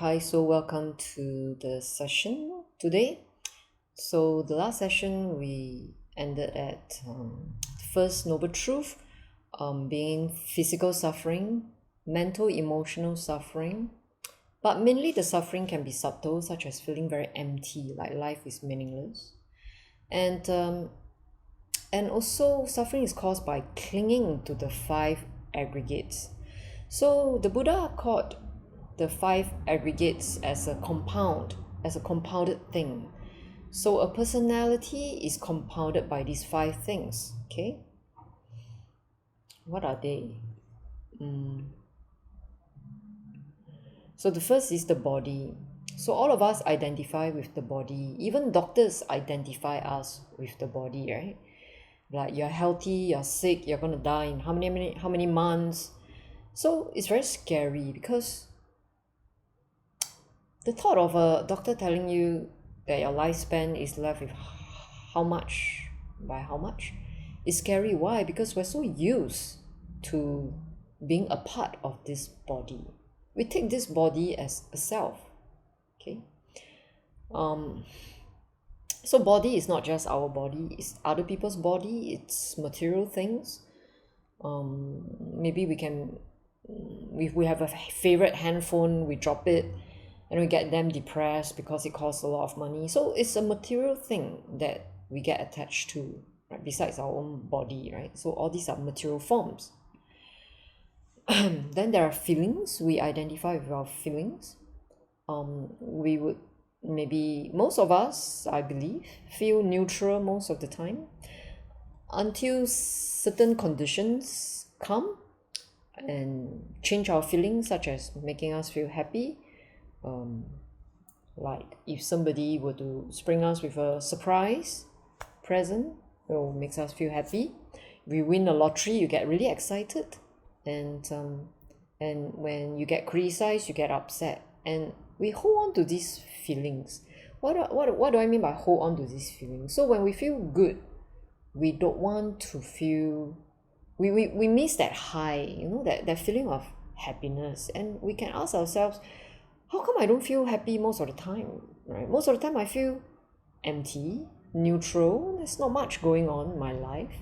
Hi, so welcome to the session today. So the last session we ended at first noble truth, being physical suffering, mental emotional suffering, but mainly the suffering can be subtle, such as feeling very empty, like life is meaningless, and also suffering is caused by clinging to the five aggregates. So the Buddha called the five aggregates as a compound, as a compounded thing. So a personality is compounded by these five things. Okay, what are they? So the first is the body. So all of us identify with the body. Even doctors identify us with the body, right? Like you're healthy, you're sick, you're gonna die in how many months. So it's very scary because the thought of a doctor telling you that your lifespan is left with how much by how much is scary. Why? Because we're so used to being a part of this body. We take this body as a self. Okay. So body is not just our body, it's other people's body, it's material things. Maybe we can, if we have a favorite handphone, we drop it and we get them depressed because it costs a lot of money. So it's a material thing that we get attached to, right? Besides our own body, right? So all these are material forms. Then there are feelings. We identify with our feelings. We would maybe, most of us, I believe, feel neutral most of the time until certain conditions come and change our feelings, such as making us feel happy. Like if somebody were to spring us with a surprise present, it makes us feel happy. We win the lottery, you get really excited, and when you get criticized, you get upset, and we hold on to these feelings. What do I mean by hold on to these feelings? So when we feel good, we don't want to feel, we miss that high, that feeling of happiness, and we can ask ourselves, how come I don't feel happy most of the time, right? Most of the time I feel empty, neutral, there's not much going on in my life.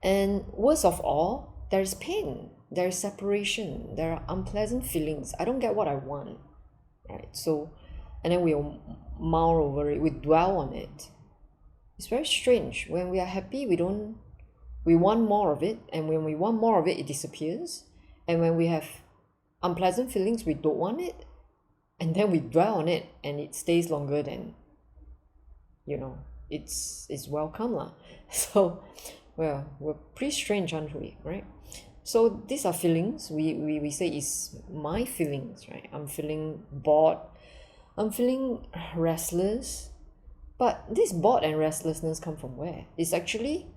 And worst of all, there is pain, there is separation, there are unpleasant feelings. I don't get what I want, right? So, and then we mull over it, we dwell on it. It's very strange. When we are happy, we want more of it, and when we want more of it, it disappears. And when we have unpleasant feelings, we don't want it, and then we dwell on it, and it stays longer than it's welcome lah. So, well, we're pretty strange, aren't we, right? So these are feelings. We say is my feelings, right? I'm feeling bored, I'm feeling restless. But this bored and restlessness come from where? It's actually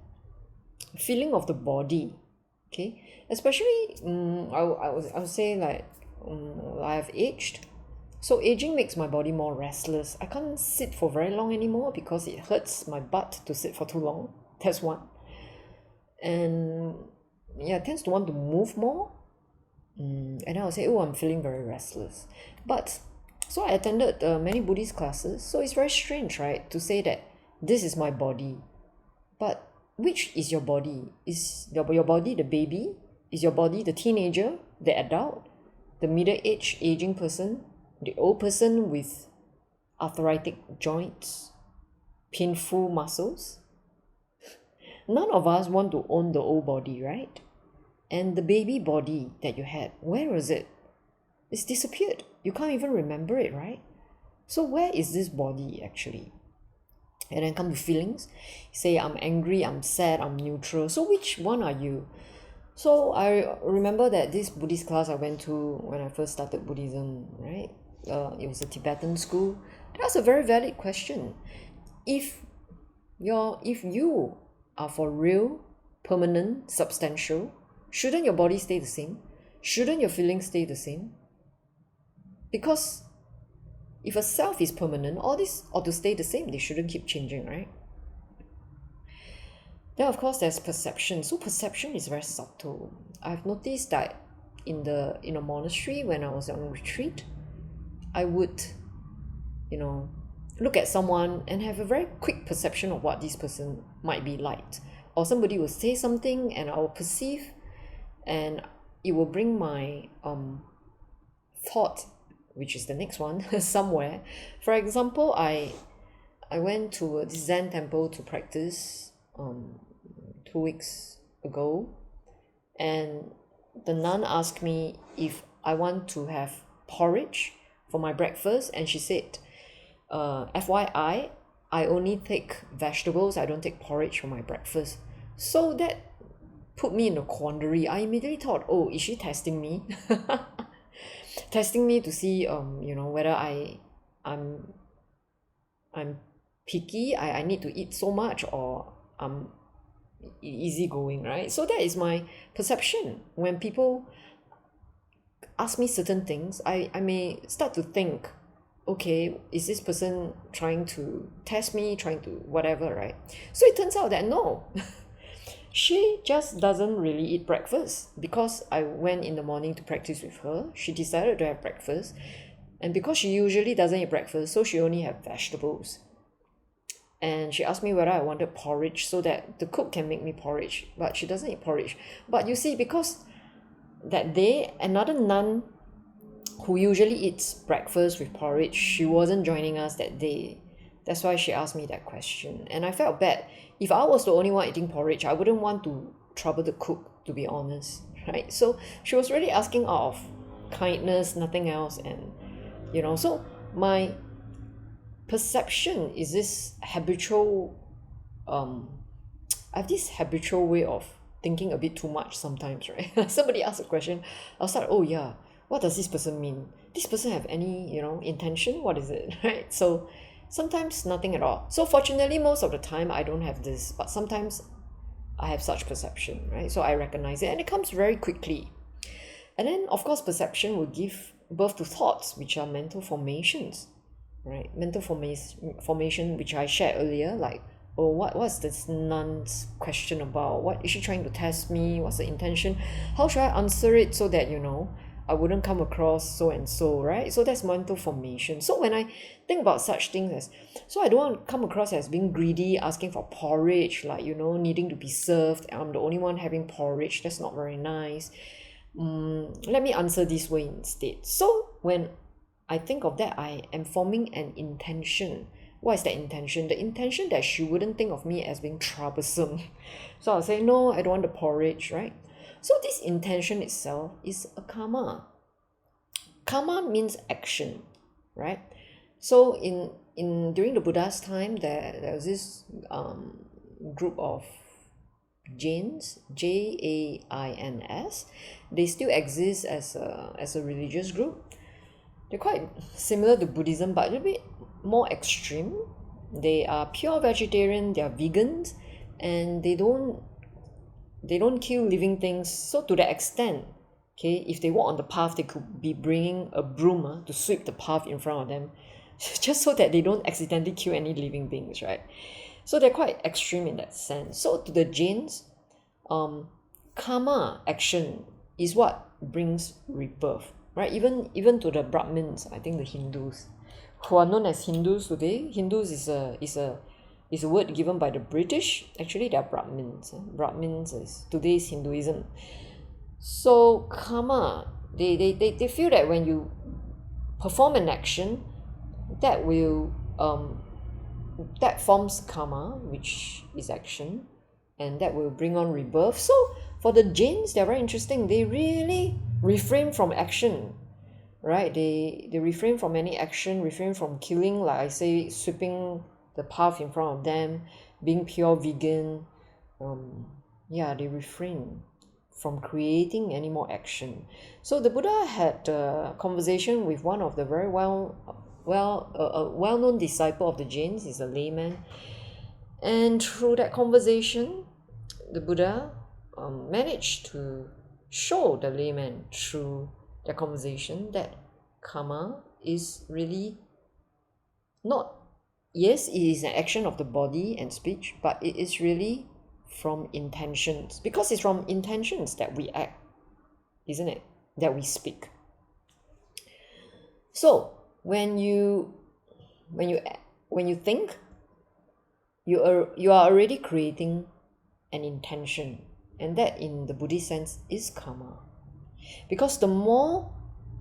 feeling of the body. Okay, especially I would say, like, I have aged, so aging makes my body more restless. I can't sit for very long anymore because it hurts my butt to sit for too long. That's one. And yeah, tends to want to move more. And I'll say, oh, I'm feeling very restless. But so I attended many Buddhist classes, so it's very strange, right, to say that this is my body. But which is your body? Is your body the baby? Is your body the teenager, the adult, the middle-aged aging person, the old person with arthritic joints, painful muscles? None of us want to own the old body, right? And the baby body that you had, where was it? It's disappeared. You can't even remember it, right? So where is this body actually? And then come to feelings. Say I'm angry, I'm sad, I'm neutral. So which one are you? So I remember that this Buddhist class I went to when I first started Buddhism, right? It was a Tibetan school. That's a very valid question. If you are for real, permanent, substantial, shouldn't your body stay the same? Shouldn't your feelings stay the same? Because if a self is permanent, all this ought to stay the same. They shouldn't keep changing, right? Then of course there's perception. So perception is very subtle. I've noticed that in a monastery when I was on retreat, I would, you know, look at someone and have a very quick perception of what this person might be like. Or somebody will say something and I will perceive, and it will bring my thought, which is the next one, somewhere. For example, I went to a Zen temple to practice 2 weeks ago, and the nun asked me if I want to have porridge for my breakfast, and she said, FYI, I only take vegetables, I don't take porridge for my breakfast. So that put me in a quandary. I immediately thought, oh, is she testing me? Testing me to see whether I'm picky, I need to eat so much, or I'm easygoing, right? So that is my perception. When people ask me certain things, I may start to think, okay, is this person trying to test me, trying to whatever, right? So it turns out that no, she just doesn't really eat breakfast. Because I went in the morning to practice with her, she decided to have breakfast, and because she usually doesn't eat breakfast, so she only have vegetables. And she asked me whether I wanted porridge so that the cook can make me porridge, but she doesn't eat porridge. But you see, because that day another nun who usually eats breakfast with porridge, she wasn't joining us that day. That's why she asked me that question, and I felt bad. If I was the only one eating porridge, I wouldn't want to trouble the cook, to be honest, right? So she was really asking out of kindness, nothing else. And so my perception is this habitual I have this habitual way of thinking a bit too much sometimes, right? Somebody asks a question, I'll start, oh yeah, what does this person mean? This person have any intention? What is it? Right? So sometimes nothing at all. So fortunately, most of the time I don't have this, but sometimes I have such perception, right? So I recognize it, and it comes very quickly. And then of course perception will give birth to thoughts, which are mental formations, right? Mental formation which I shared earlier, like, oh, what's this nun's question about? What is she trying to test me? What's the intention? How should I answer it so that I wouldn't come across so and so, right? So that's mental formation. So when I think about such things as, so I don't want to come across as being greedy, asking for porridge, like, needing to be served. I'm the only one having porridge. That's not very nice. Let me answer this way instead. So when I think of that, I am forming an intention. What is that intention? The intention that she wouldn't think of me as being troublesome. So I'll say, no, I don't want the porridge, right? So this intention itself is a karma. Karma means action, right? So during the Buddha's time, there was this group of Jains, Jains. They still exist as a religious group. They're quite similar to Buddhism, but a little bit more extreme. They are pure vegetarian, they are vegans, and they don't kill living things. So to that extent, okay, if they walk on the path, they could be bringing a broom to sweep the path in front of them, just so that they don't accidentally kill any living beings, right? So they're quite extreme in that sense. So to the Jains, karma, action, is what brings rebirth, right? Even to the Brahmins, I think the Hindus, who are known as Hindus today. Hindus is a word given by the British. Actually, they are Brahmins. Brahmins is today's Hinduism. So karma, they feel that when you perform an action, that will that forms karma, which is action, and that will bring on rebirth. So for the Jains, they're very interesting. They really refrain from action, right? They refrain from any action, refrain from killing, like I say, sweeping the path in front of them, being pure vegan. They refrain from creating any more action. So the Buddha had a conversation with one of the very well-known disciple of the Jains. Is a layman, and through that conversation, the Buddha managed to show the layman through the conversation that karma is really not, yes, it is an action of the body and speech, but it is really from intentions, because it's from intentions that we act, isn't it? that we speak. So when you think, you are already creating an intention, and that in the Buddhist sense is karma. Because the more,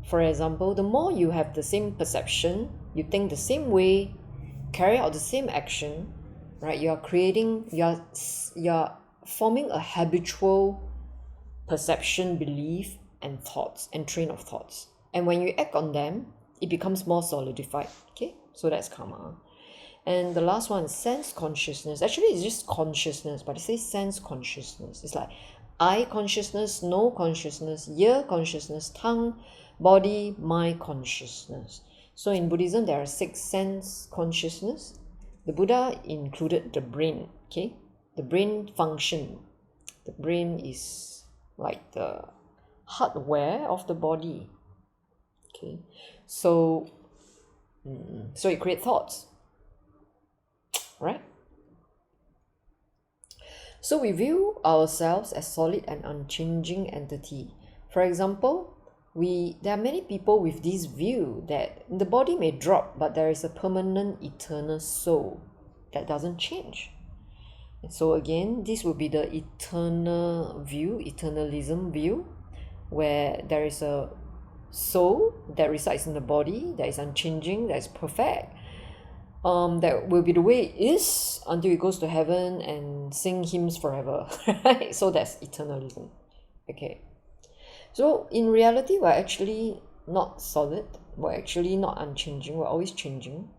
for example, the more you have the same perception, you think the same way, carry out the same action, right? You are forming a habitual perception, belief, and thoughts, and train of thoughts. And when you act on them, it becomes more solidified. Okay, so that's karma. And the last one is sense consciousness. Actually, it's just consciousness, but it says sense consciousness. It's like eye consciousness, nose consciousness, ear consciousness, tongue, body, mind consciousness. So in Buddhism, there are 6 sense consciousness. The Buddha included the brain. Okay, the brain function. The brain is like the hardware of the body. Okay, so it creates thoughts, right? So we view ourselves as solid and unchanging entity. For example, there are many people with this view that the body may drop, but there is a permanent eternal soul that doesn't change. And so again, this will be the eternal view, eternalism view, where there is a soul that resides in the body, that is unchanging, that is perfect, that will be the way it is until it goes to heaven and sing hymns forever, right? So that's eternalism. Okay, so in reality, we're actually not solid, we're actually not unchanging, we're always changing.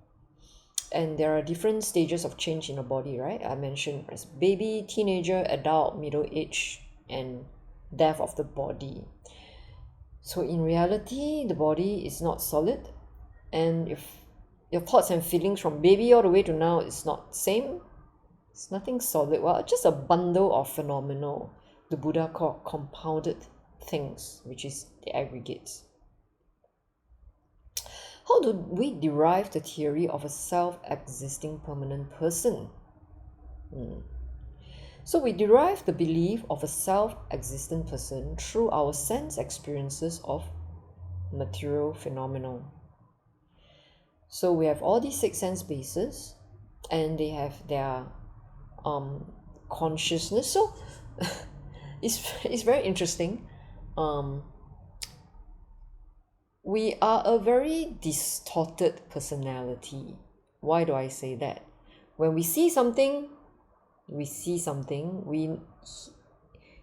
And there are different stages of change in the body, right? I mentioned as baby, teenager, adult, middle age, and death of the body. So in reality, the body is not solid, and if your thoughts and feelings from baby all the way to now is not same, it's nothing solid. Well, it's just a bundle of phenomena the Buddha called compounded things, which is the aggregates. How do we derive the theory of a self-existing permanent person? So we derive the belief of a self-existent person through our sense experiences of material phenomena. So we have all these 6 sense bases, and they have their consciousness. So it's very interesting. We are a very distorted personality. Why do I say that? When we see something, we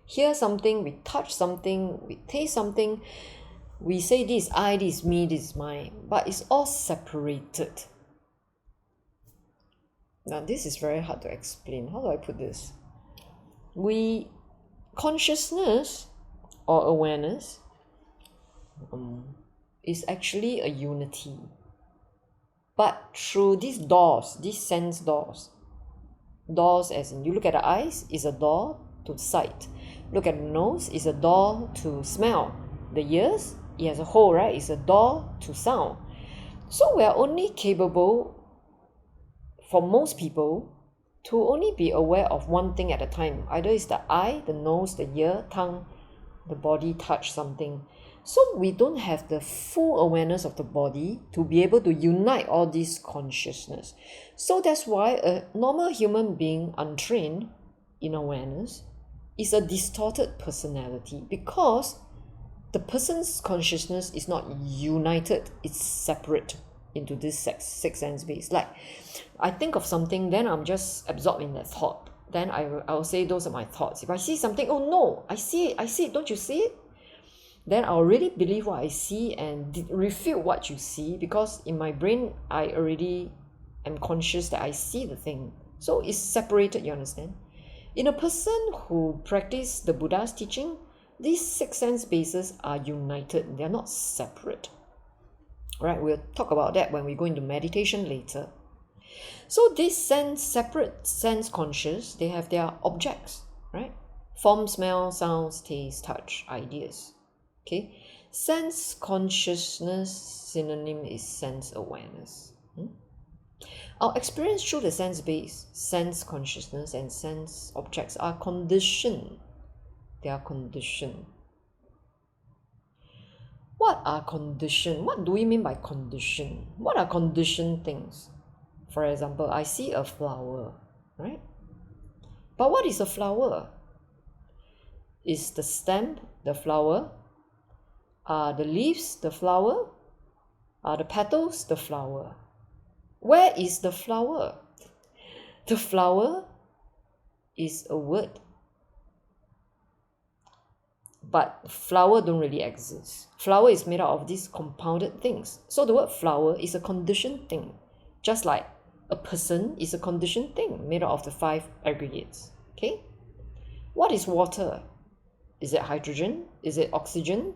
hear something, we touch something, we taste something, we say this is I, this is me, this is mine, but it's all separated. Now this is very hard to explain. How do I put this? Consciousness or awareness is actually a unity, but through these doors, these sense doors as in, you look at the eyes, is a door to sight. Look at the nose, is a door to smell. The ears, it has a hole, right? It's a door to sound. So we are only capable, for most people, to only be aware of one thing at a time. Either it's the eye, the nose, the ear, tongue, the body, touch something. So we don't have the full awareness of the body to be able to unite all this consciousness. So that's why a normal human being untrained in awareness is a distorted personality, because the person's consciousness is not united, it's separate into this 6 sense base. Like I think of something, then I'm just absorbed in that thought. Then I'll say those are my thoughts. If I see something, oh no, I see it, don't you see it? Then I'll really believe what I see and refute what you see, because in my brain I already am conscious that I see the thing. So it's separated, you understand? In a person who practice the Buddha's teaching, these 6 sense bases are united, they're not separate. Right, we'll talk about that when we go into meditation later. So these separate sense conscious, they have their objects, right? Form, smell, sounds, taste, touch, ideas. Okay, sense consciousness synonym is sense awareness. Our experience through the sense base, sense consciousness, and sense objects are conditioned. They are conditioned. What are conditioned? What do we mean by condition? What are conditioned things? For example, I see a flower, right? But what is a flower? Is the stem the flower? Are the leaves the flower? Are the petals the flower? Where is the flower? The flower is a word, but flower don't really exist. Flower is made out of these compounded things. So the word flower is a conditioned thing, just like a person is a conditioned thing made out of the 5 aggregates. Okay? What is water? Is it hydrogen? Is it oxygen?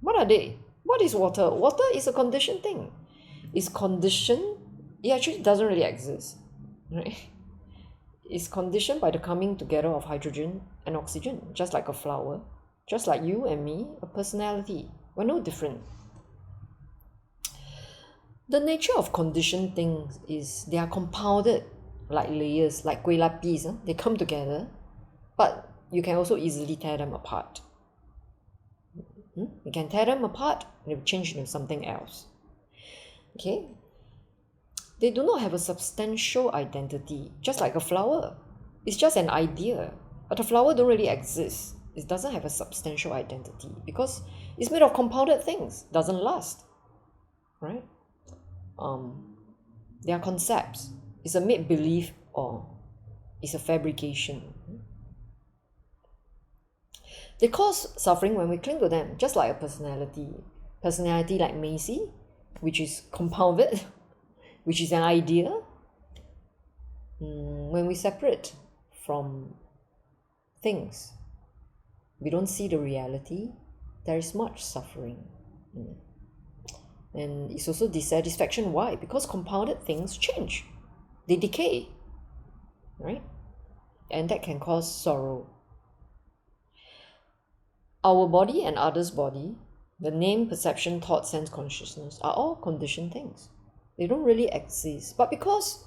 What are they? What is water? Water is a conditioned thing. It's conditioned. It actually doesn't really exist, right? It's conditioned by the coming together of hydrogen and oxygen, just like a flower, just like you and me, a personality. We're no different. The nature of conditioned things is they are compounded like layers, like kueh lapis. They come together, but you can also easily tear them apart. You can tear them apart and it will change into something else. Okay? They do not have a substantial identity, just like a flower. It's just an idea. But a flower don't really exist. It doesn't have a substantial identity because it's made of compounded things, doesn't last. Right? They are concepts. It's a make-believe or it's a fabrication. They cause suffering when we cling to them, just like a personality. Personality like Macy, which is compounded, which is an idea. When we separate from things, we don't see the reality, there is much suffering. And it's also dissatisfaction. Why? Because compounded things change. They decay. Right? And that can cause sorrow. Our body and others' body, the name, perception, thought, sense, consciousness are all conditioned things. They don't really exist. But because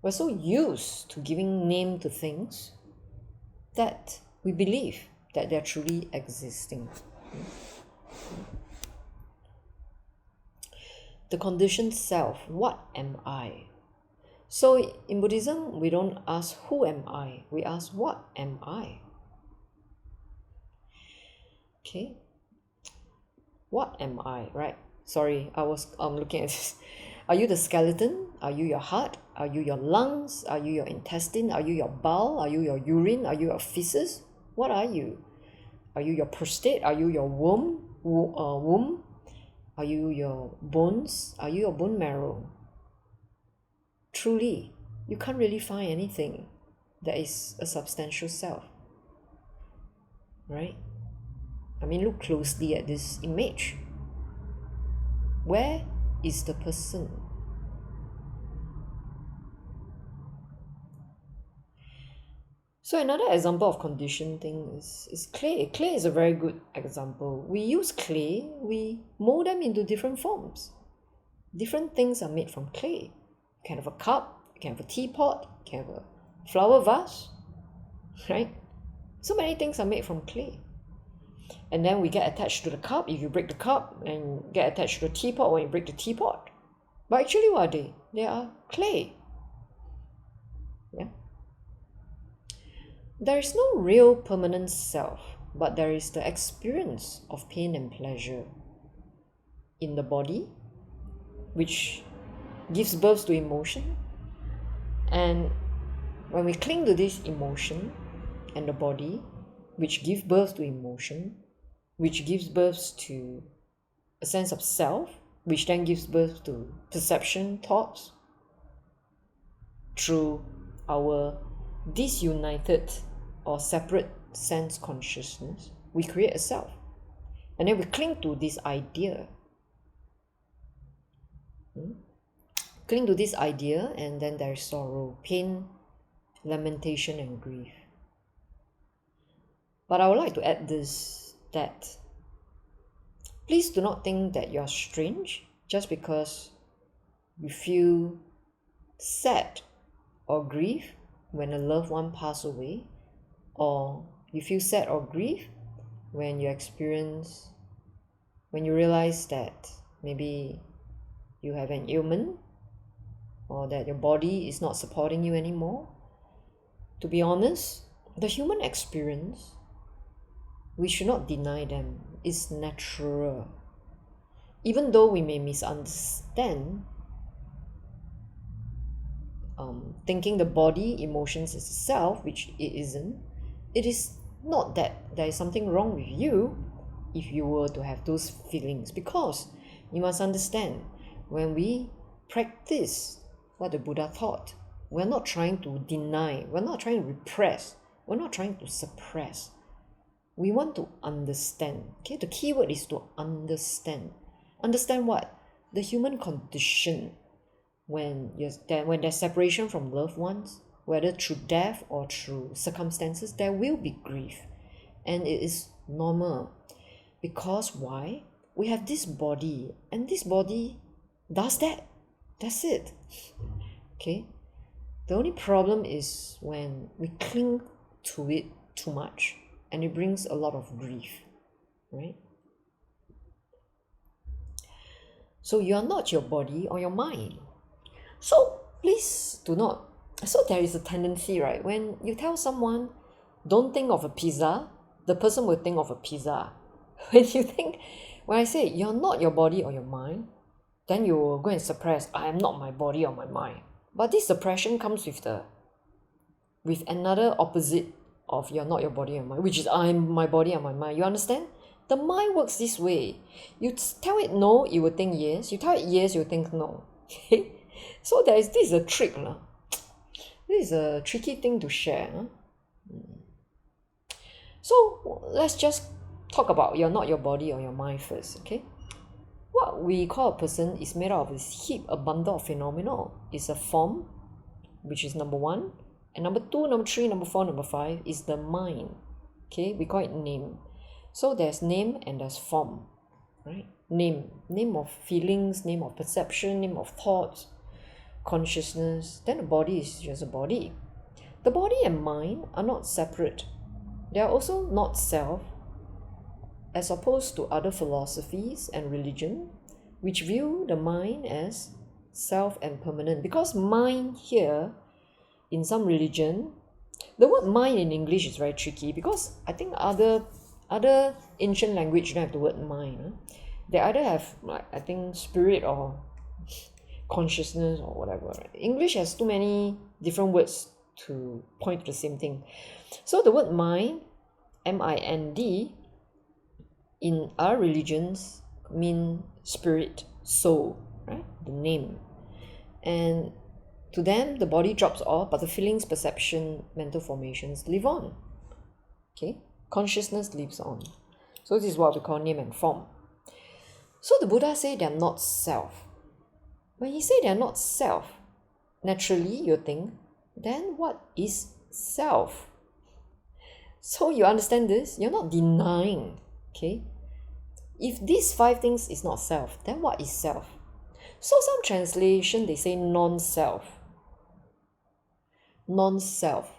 we're so used to giving name to things that we believe that they're truly existing. The conditioned self, what am I? So in Buddhism, we don't ask who am I, we ask what am I? Okay, what am I, right? Sorry, I was looking at this. Are you the skeleton? Are you your heart? Are you your lungs? Are you your intestine? Are you your bowel? Are you your urine? Are you your feces? What are you? Are you your prostate? Are you your womb? Are you your bones? Are you your bone marrow? Truly, you can't really find anything that is a substantial self, right? I mean, look closely at this image. Where is the person? So another example of conditioned thing is clay. Clay is a very good example. We use clay, we mold them into different forms. Different things are made from clay. You can have a cup, you can have a teapot, you can have a flower vase, right? So many things are made from clay. And then we get attached to the cup if you break the cup, and get attached to the teapot when you break the teapot. But actually what are they? They are clay. Yeah. There is no real permanent self, but there is the experience of pain and pleasure in the body, which gives birth to emotion. And when we cling to this emotion and the body, which gives birth to emotion, which gives birth to a sense of self, which then gives birth to perception, thoughts, through our disunited or separate sense consciousness, we create a self. And then we cling to this idea. Cling to this idea, and then there is sorrow, pain, lamentation, and grief. But I would like to add this, that please do not think that you are strange just because you feel sad or grief when a loved one passes away, or you feel sad or grief when you experience when you realize that maybe you have an ailment or that your body is not supporting you anymore. To be honest, the human experience, we should not deny them. It's natural. Even though we may misunderstand, thinking the body, emotions is self, which it isn't, it is not that there is something wrong with you if you were to have those feelings. Because you must understand, when we practice what the Buddha taught, we're not trying to deny, we're not trying to repress, we're not trying to suppress. We want to understand. Okay, the key word is to understand. Understand what? The human condition when there's separation from loved ones, whether through death or through circumstances, there will be grief. And it is normal. Because why? We have this body, and this body does that. That's it. Okay? The only problem is when we cling to it too much, and it brings a lot of grief, right? So you are not your body or your mind. So please do not. So there is a tendency, right? When you tell someone, don't think of a pizza, the person will think of a pizza. When I say you're not your body or your mind, then you will go and suppress, I am not my body or my mind. But this suppression comes with another opposite of you're not your body or mind, which is I'm my body and my mind. You understand? The mind works this way. You tell it no, it will think yes. You tell it yes, you will think no. Okay? So this is a trick. This is a tricky thing to share. So let's just talk about you're not your body or your mind first, okay? What we call a person is made out of this heap, a bundle of phenomena. It's a form, which is number one. And number two, number three, number four, number five is the mind. Okay, we call it name. So there's name and there's form, right? Name of feelings, name of perception, name of thoughts, consciousness. Then the body is just a body. The body and mind are not separate. They are also not self, as opposed to other philosophies and religion, which view the mind as self and permanent. Because mind here, in some religion, the word mind in English is very tricky, because I think other ancient language don't have the word mind. They either have, like, I think, spirit or consciousness or whatever. Right? English has too many different words to point to the same thing. So the word mind, M-I-N-D, in our religions mean spirit, soul, right? The name. And to them, the body drops off, but the feelings, perception, mental formations live on. Okay? Consciousness lives on. So this is what we call name and form. So the Buddha say they are not self. When he say they are not self, naturally you think, then what is self? So you understand this? You're not denying, okay? If these five things is not self, then what is self? So some translation, they say non-self. Non-self.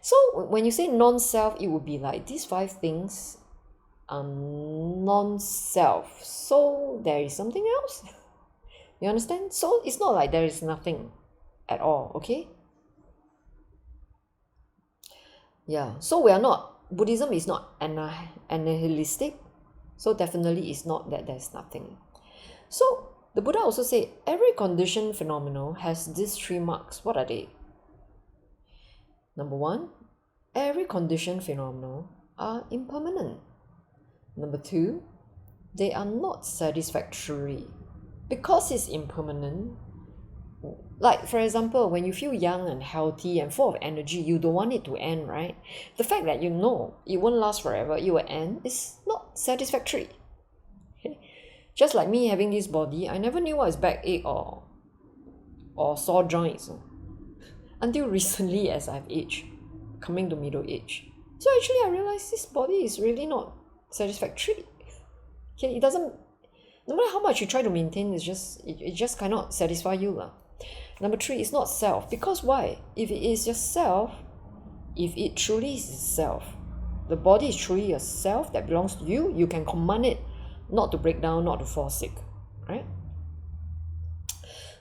So when you say non-self, it would be like these five things are non-self. So there is something else. You understand? So it's not like there is nothing at all, okay? Yeah, so we are not, Buddhism is not annihilistic. So definitely it's not that there's nothing. So the Buddha also said every conditioned phenomenon has these three marks. What are they? Number one, every conditioned phenomenon are impermanent. Number two, they are not satisfactory. Because it's impermanent, like for example, when you feel young and healthy and full of energy, you don't want it to end, right? The fact that you know it won't last forever, it will end, is not satisfactory. Okay? Just like me having this body, I never knew what is backache or sore joints until recently as I've aged, coming to middle age. So actually I realized this body is really not satisfactory. Okay, it doesn't, no matter how much you try to maintain, it just cannot satisfy you. Number three, it's not self. Because why? If it is yourself, if it truly is self, the body is truly yourself that belongs to you, you can command it not to break down, not to fall sick, right?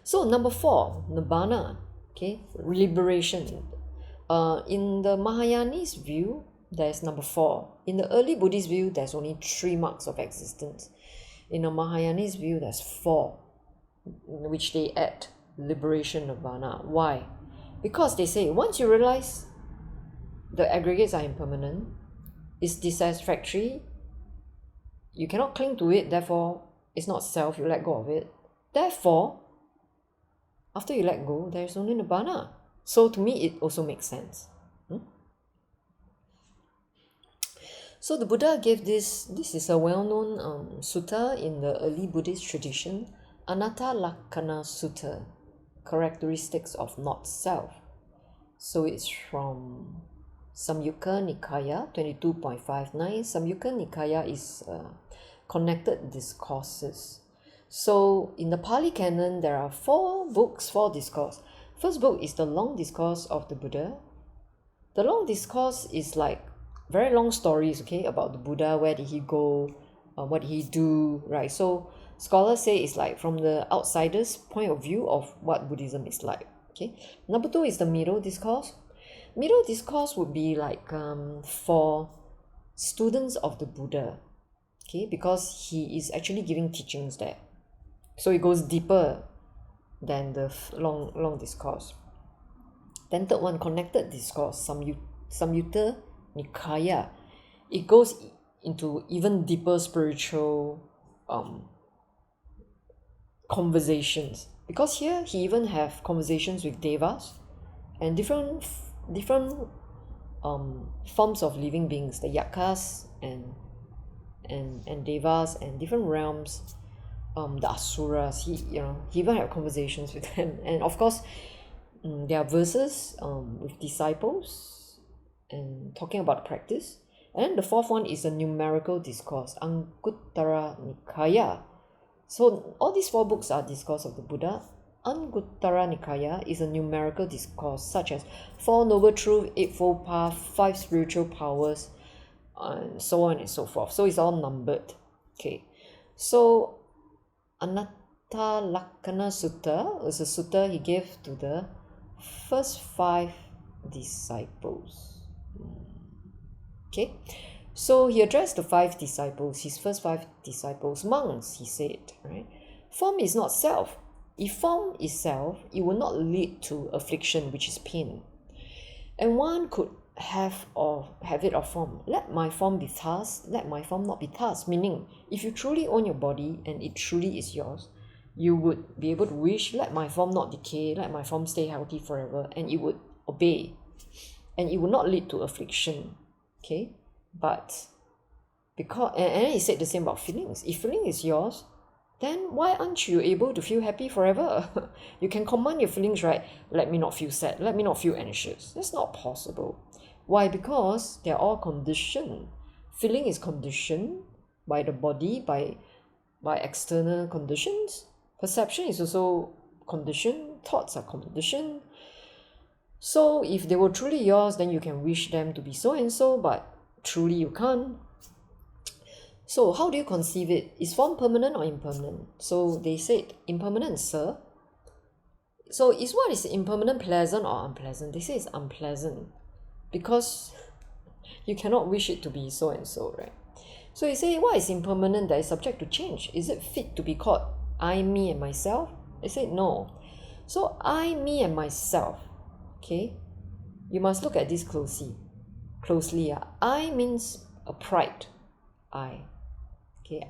So number 4, nibbana, okay, liberation. In the Mahayanese view, there's number 4. In the early Buddhist view, there's only 3 marks of existence. In the Mahayanese view, there's 4, which they add liberation, nibbana. Why? Because they say once you realize the aggregates are impermanent, it's dissatisfactory, you cannot cling to it, therefore it's not self, you let go of it. Therefore, after you let go, there is only nibbana. So to me, it also makes sense. So the Buddha gave this is a well-known sutta in the early Buddhist tradition, Anatta Lakkhana Sutta, characteristics of not self. So it's from Samyukta Nikaya 22.59. Samyukta Nikaya is connected discourses. So in the Pali Canon, there are 4 books, 4 discourse. First book is the Long Discourse of the Buddha. The Long Discourse is like very long stories, okay, about the Buddha, where did he go, what did he do, right? So scholars say it's like from the outsider's point of view of what Buddhism is like, okay. Number 2 is the Middle Discourse. Middle Discourse would be like for students of the Buddha, okay, because he is actually giving teachings there. So it goes deeper than the long discourse. Then third one, connected discourse, Samyutta Nikaya. It goes into even deeper spiritual conversations, because here he even have conversations with devas and different forms of living beings, the yakas and devas and different realms, the asuras. He even had conversations with them, and of course there are verses with disciples and talking about the practice. And then the 4th one is a numerical discourse, Anguttara Nikaya. So all these 4 books are discourse of the Buddha. Anguttara Nikaya is a numerical discourse, such as 4 noble truths, 8-fold path, 5 spiritual powers, and so on and so forth. So it's all numbered. Okay, so Anatta Lakkhana Sutta is a sutta he gave to the first 5 disciples. Okay, so he addressed the 5 disciples, his first 5 disciples, monks, he said, right? Form is not self. If form is self, it will not lead to affliction, which is pain. And one could have it of form. Let my form be thus, let my form not be thus. Meaning, if you truly own your body and it truly is yours, you would be able to wish, let my form not decay, let my form stay healthy forever, and it would obey. And it would not lead to affliction. Okay? But because and he said the same about feelings. If feeling is yours, then why aren't you able to feel happy forever? You can command your feelings, right? Let me not feel sad, let me not feel anxious. That's not possible. Why? Because they're all conditioned. Feeling is conditioned by the body, by external conditions. Perception is also conditioned. Thoughts are conditioned. So if they were truly yours, then you can wish them to be so and so, but truly you can't. So how do you conceive it? Is form permanent or impermanent? So they said impermanent, sir. So is what is impermanent pleasant or unpleasant? They say it's unpleasant because you cannot wish it to be so and so, right? So you say, what is impermanent that is subject to change? Is it fit to be called I, me, and myself? They say no. So I, me, and myself, okay? You must look at this closely. I means a pride. I. Okay,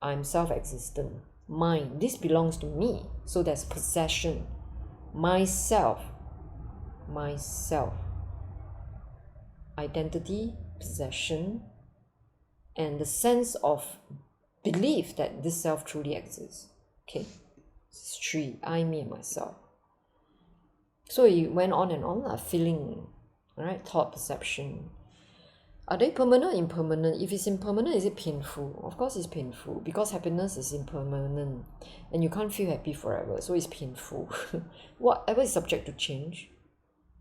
I'm self-existent. Mine, this belongs to me. So there's possession. Myself. Identity, possession, and the sense of belief that this self truly exists. Okay, it's 3. I, me, and myself. So he went on and on, feeling, right? Thought, perception. Are they permanent or impermanent? If it's impermanent, is it painful? Of course it's painful, because happiness is impermanent and you can't feel happy forever, so it's painful. Whatever is subject to change,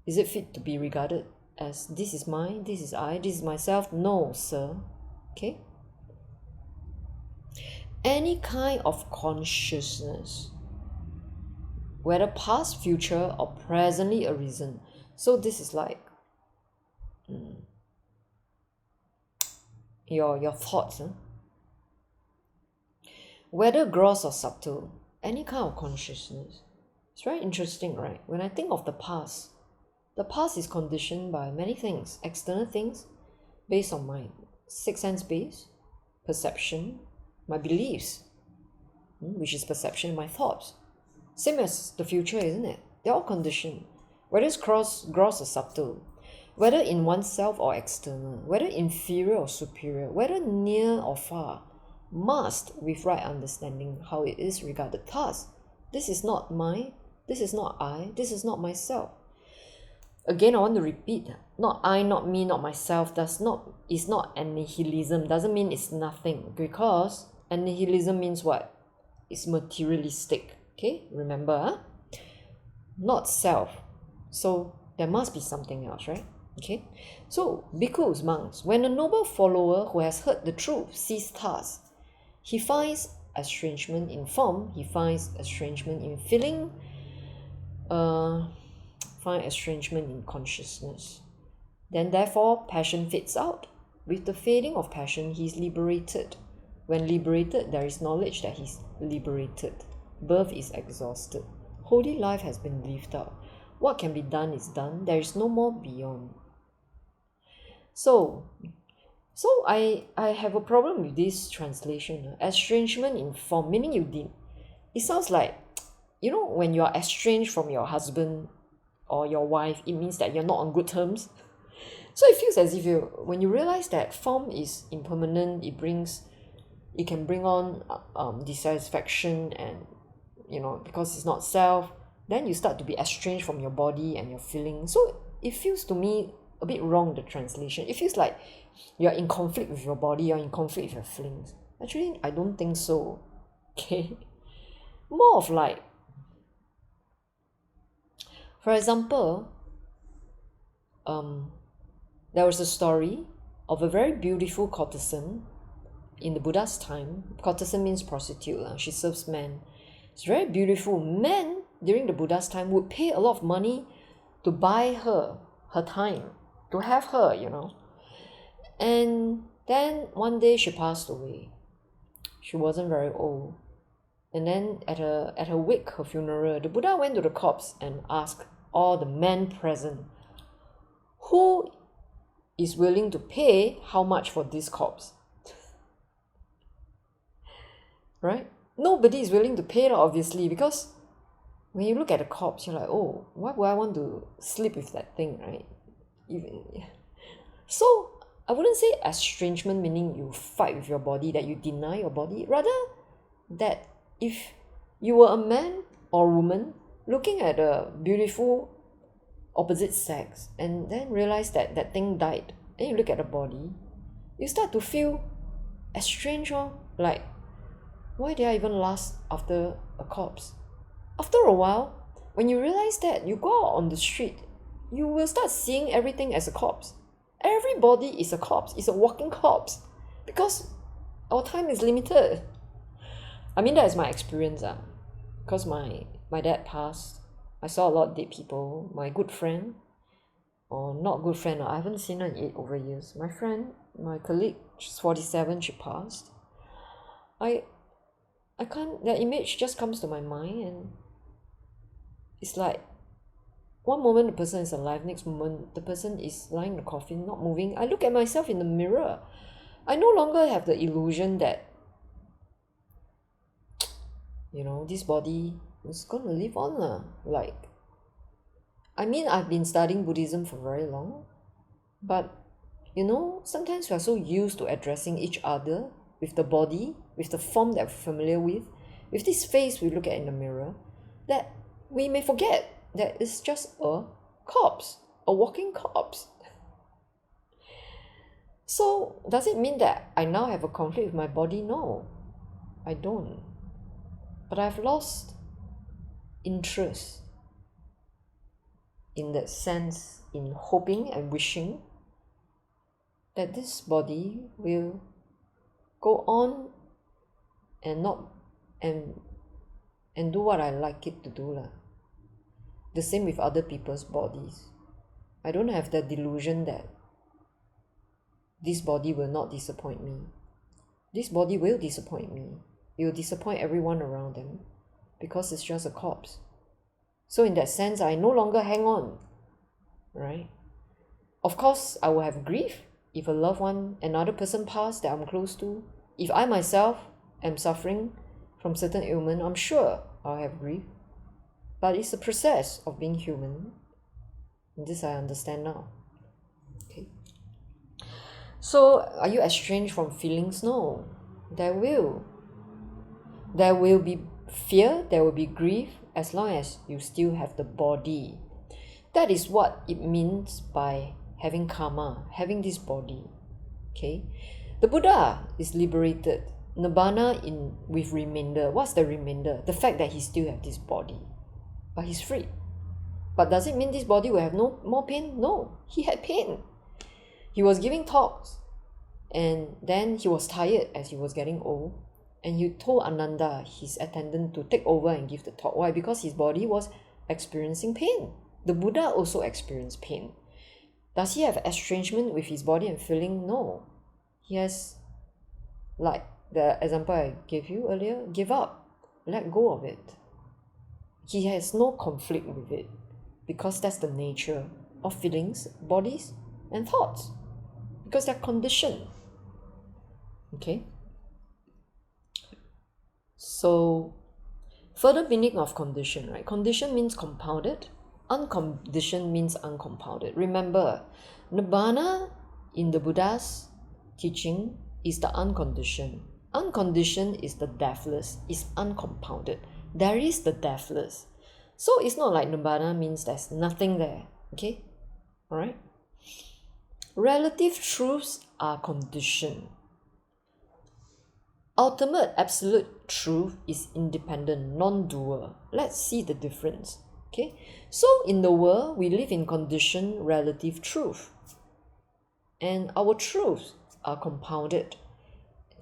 is it fit to be regarded as this is mine, this is I, this is myself? No, sir. Okay? any kind of consciousness, whether past, future, or presently arisen. So this is like your thoughts, whether gross or subtle, any kind of consciousness. It's very interesting, right? When I think of the past is conditioned by many things, external things, based on my sixth sense base, perception, my beliefs, which is perception, my thoughts. Same as the future, isn't it? They're all conditioned, whether it's gross or subtle, whether in oneself or external, whether inferior or superior, whether near or far, must, with right understanding how it is regarded. Thus, this is not I, this is not myself. Again, I want to repeat, not I, not me, not myself, is not annihilism, doesn't mean it's nothing, because annihilism means what? It's materialistic, okay? Remember, not self. So there must be something else, right? Okay. So bhikkhus, monks, when a noble follower who has heard the truth sees thus, he finds estrangement in form, he finds estrangement in feeling, find estrangement in consciousness. Then therefore passion fades out. With the fading of passion, he is liberated. When liberated, there is knowledge that he's liberated. Birth is exhausted. Holy life has been lived out. What can be done is done. There is no more beyond. So I have a problem with this translation. Estrangement in form, meaning it sounds like, when you are estranged from your husband or your wife, it means that you're not on good terms. So it feels as if when you realize that form is impermanent, it can bring on dissatisfaction, and because it's not self, then you start to be estranged from your body and your feelings. So it feels to me a bit wrong, the translation. It feels like you're in conflict with your body, you're in conflict with your feelings. Actually, I don't think so. Okay. More of like, for example, there was a story of a very beautiful courtesan in the Buddha's time. Courtesan means prostitute. She serves men. It's very beautiful. Men during the Buddha's time would pay a lot of money to buy her time, to have her, And then one day she passed away. She wasn't very old. And then at her wake, her funeral, the Buddha went to the corpse and asked all the men present, who is willing to pay how much for this corpse? Right? Nobody is willing to pay, obviously, because when you look at a corpse, you're like, oh, why would I want to sleep with that thing, right? So I wouldn't say estrangement, meaning you fight with your body, that you deny your body. Rather, that if you were a man or woman looking at a beautiful opposite sex and then realize that that thing died, and you look at the body, you start to feel estranged, like, why did I even last after a corpse? After a while, when you realize that, you go out on the street, you will start seeing everything as a corpse. Everybody is a corpse, is a walking corpse, because our time is limited. I mean, that is my experience, because my dad passed. I saw a lot of dead people. My good friend, or not good friend, I haven't seen her in over years. My friend, my colleague, she's 47, she passed. I can't, that image just comes to my mind, and it's like, one moment the person is alive, next moment the person is lying in the coffin, not moving. I look at myself in the mirror. I no longer have the illusion that, this body is going to live on. Like, I mean, I've been studying Buddhism for very long, but, sometimes we are so used to addressing each other with the body, with the form that we're familiar with this face we look at in the mirror, that we may forget that it's just a corpse, a walking corpse. So does it mean that I now have a conflict with my body? No, I don't. But I've lost interest in that sense, in hoping and wishing that this body will go on and not and do what I like it to do lah. The same with other people's bodies. I don't have the delusion that this body will not disappoint me. This body will disappoint me. It will disappoint everyone around them because it's just a corpse. So in that sense, I no longer hang on, right? Of course, I will have grief if a loved one, another person passed that I'm close to. If I myself am suffering from certain ailment, I'm sure I'll have grief. But it's a process of being human. And this I understand now. Okay. So, are you estranged from feelings? No. There will be fear, there will be grief, as long as you still have the body. That is what it means by having karma, having this body. Okay. The Buddha is liberated. Nibbana with remainder. What's the remainder? The fact that he still has this body. But he's free. But does it mean this body will have no more pain? No. He had pain. He was giving talks. And then he was tired as he was getting old. And he told Ananda, his attendant, to take over and give the talk. Why? Because his body was experiencing pain. The Buddha also experienced pain. Does he have estrangement with his body and feeling? No. He has, like the example I gave you earlier, give up. Let go of it. He has no conflict with it. Because that's the nature of feelings, bodies, and thoughts. Because they're conditioned. Okay? So, further meaning of condition, right? Condition means compounded. Unconditioned means uncompounded. Remember, Nibbana in the Buddha's teaching is the unconditioned. Unconditioned is the deathless, is uncompounded. There is the deathless. So it's not like Nibbana means there's nothing there. Okay? Alright? Relative truths are conditioned. Ultimate absolute truth is independent, non-dual. Let's see the difference. Okay? So in the world, we live in conditioned relative truth. And our truths are compounded.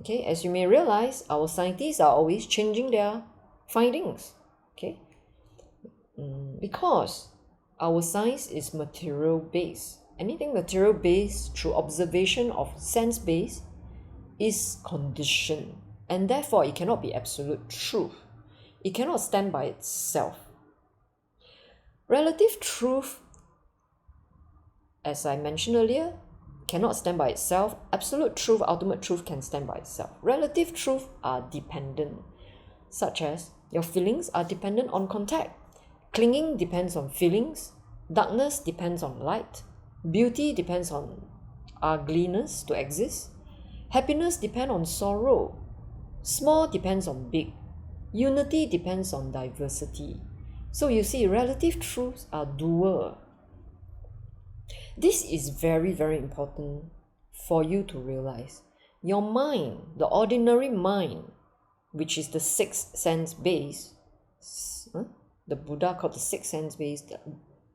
Okay? As you may realize, our scientists are always changing their findings. Okay? Because our science is material based. Anything material based through observation of sense based is conditioned, and therefore it cannot be absolute truth. It cannot stand by itself. Relative truth, as I mentioned earlier, cannot stand by itself. Absolute truth, ultimate truth can stand by itself. Relative truth are dependent, such as your feelings are dependent on contact. Clinging depends on feelings. Darkness depends on light. Beauty depends on ugliness to exist. Happiness depends on sorrow. Small depends on big. Unity depends on diversity. So you see, relative truths are dual. This is very, very important for you to realize. Your mind, the ordinary mind, which is the sixth sense base, the Buddha called the sixth sense base, the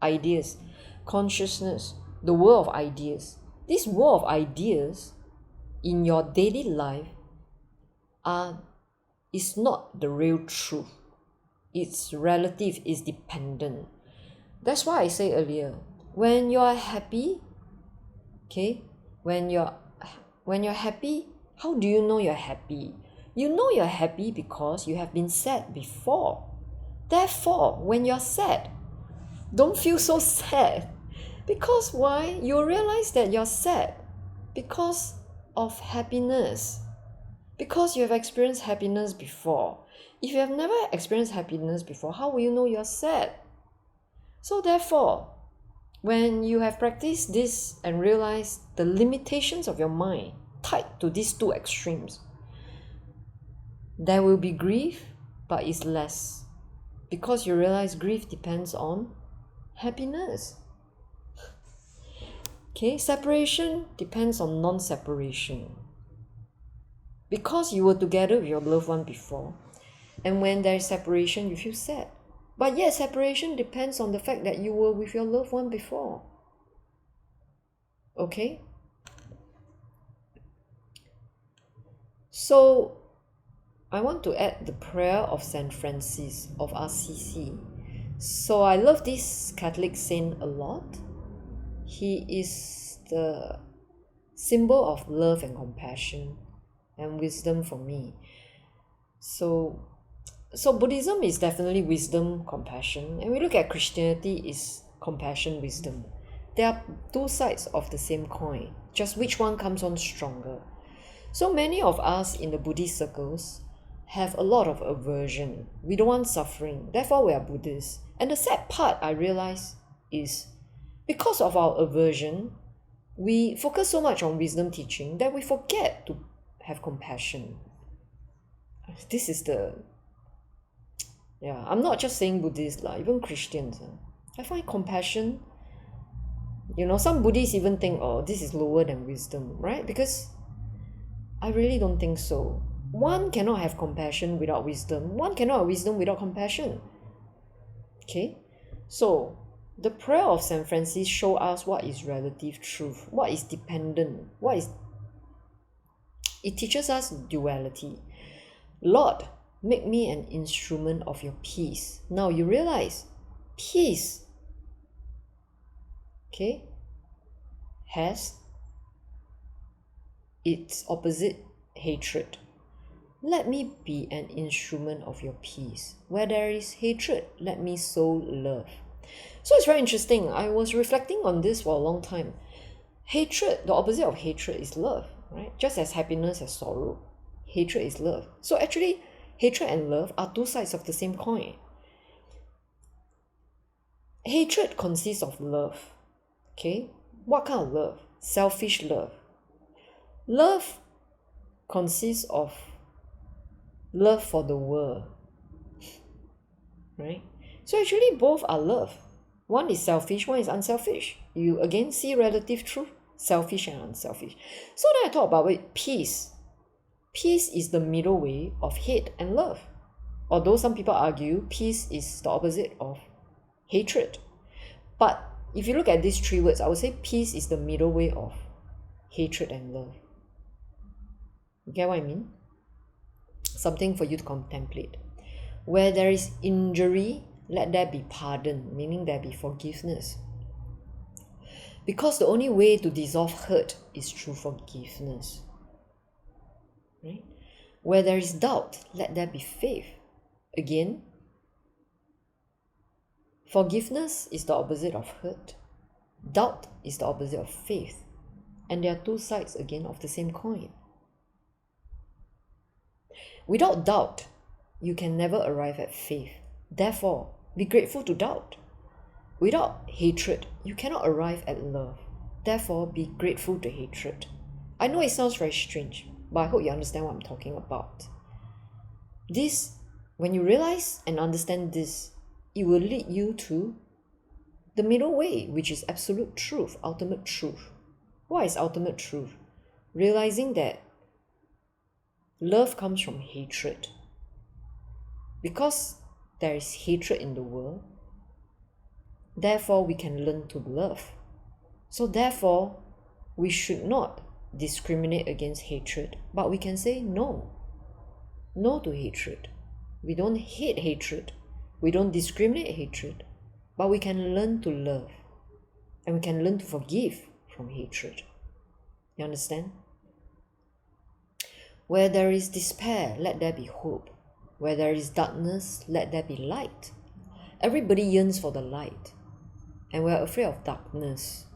ideas, consciousness, the world of ideas. This world of ideas in your daily life is not the real truth. It's relative, it's dependent. That's why I say earlier, when you're happy, okay, when you're happy, how do you know you're happy? You know you're happy because you have been sad before. Therefore, when you're sad, don't feel so sad. Because why? You realize that you're sad because of happiness. Because you have experienced happiness before. If you have never experienced happiness before, how will you know you're sad? So therefore, when you have practiced this and realized the limitations of your mind tied to these two extremes, there will be grief, but it's less. Because you realize grief depends on happiness. Okay, separation depends on non-separation. Because you were together with your loved one before, and when there is separation, you feel sad. But yet, separation depends on the fact that you were with your loved one before. Okay? So, I want to add the prayer of Saint Francis of Assisi. So I love this Catholic saint a lot. He is the symbol of love and compassion and wisdom for me. So Buddhism is definitely wisdom, compassion, and we look at Christianity is compassion, wisdom. They are two sides of the same coin, just which one comes on stronger. So many of us in the Buddhist circles have a lot of aversion. We don't want suffering, therefore we are Buddhists. And the sad part I realize is because of our aversion, we focus so much on wisdom teaching that we forget to have compassion. This is I'm not just saying Buddhists, even Christians. I find compassion, some Buddhists even think, oh, this is lower than wisdom, right? Because I really don't think so. One cannot have compassion without wisdom. One cannot have wisdom without compassion. Okay? So, the prayer of St. Francis show us what is relative truth, what is dependent, it teaches us duality. Lord, make me an instrument of your peace. Now you realize, peace, okay, has its opposite, hatred. Let me be an instrument of your peace. Where there is hatred, let me sow love. So it's very interesting. I was reflecting on this for a long time. Hatred, the opposite of hatred is love, right? Just as happiness has sorrow, hatred is love. So actually, hatred and love are two sides of the same coin. Hatred consists of love. Okay? What kind of love? Selfish love. Love consists of love for the world. Right? So actually both are love. One is selfish, one is unselfish. You again see relative truth, selfish and unselfish. So then I talk about peace. Peace is the middle way of hate and love. Although some people argue peace is the opposite of hatred. But if you look at these three words, I would say peace is the middle way of hatred and love. You get what I mean? Something for you to contemplate. Where there is injury, let there be pardon, meaning there be forgiveness. Because the only way to dissolve hurt is through forgiveness. Right? Where there is doubt, let there be faith. Again, forgiveness is the opposite of hurt. Doubt is the opposite of faith. And there are two sides again of the same coin. Without doubt, you can never arrive at faith. Therefore, be grateful to doubt. Without hatred, you cannot arrive at love. Therefore, be grateful to hatred. I know it sounds very strange, but I hope you understand what I'm talking about. This, when you realize and understand this, it will lead you to the middle way, which is absolute truth, ultimate truth. What is ultimate truth? Realizing that love comes from hatred. Because there is hatred in the world, therefore we can learn to love. So therefore, we should not discriminate against hatred, but we can say no. No to hatred. We don't hate hatred. We don't discriminate hatred, but we can learn to love. And we can learn to forgive from hatred. You understand? Where there is despair, let there be hope. Where there is darkness, let there be light. Everybody yearns for the light, and we are afraid of darkness.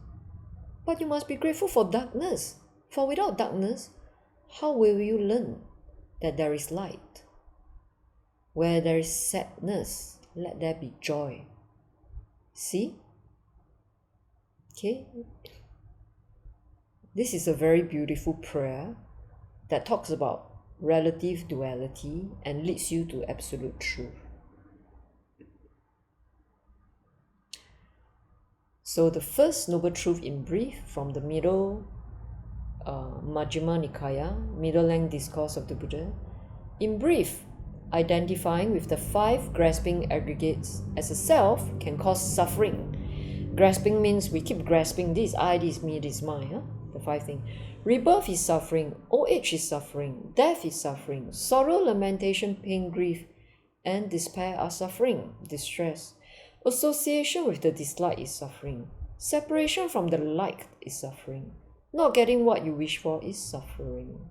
But you must be grateful for darkness, for without darkness, how will you learn that there is light? Where there is sadness, let there be joy. See? Okay? This is a very beautiful prayer that talks about relative duality and leads you to absolute truth. So the first noble truth in brief from the middle Majjhima Nikaya, middle length discourse of the Buddha, in brief, identifying with the 5 grasping aggregates as a self can cause suffering. Grasping means we keep grasping this I, this me, this mine. The 5 things. Rebirth is suffering, old age is suffering, death is suffering, sorrow, lamentation, pain, grief, and despair are suffering, distress. Association with the dislike is suffering. Separation from the like is suffering. Not getting what you wish for is suffering.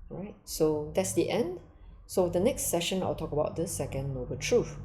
Right, so that's the end. So the next session I'll talk about the second noble truth.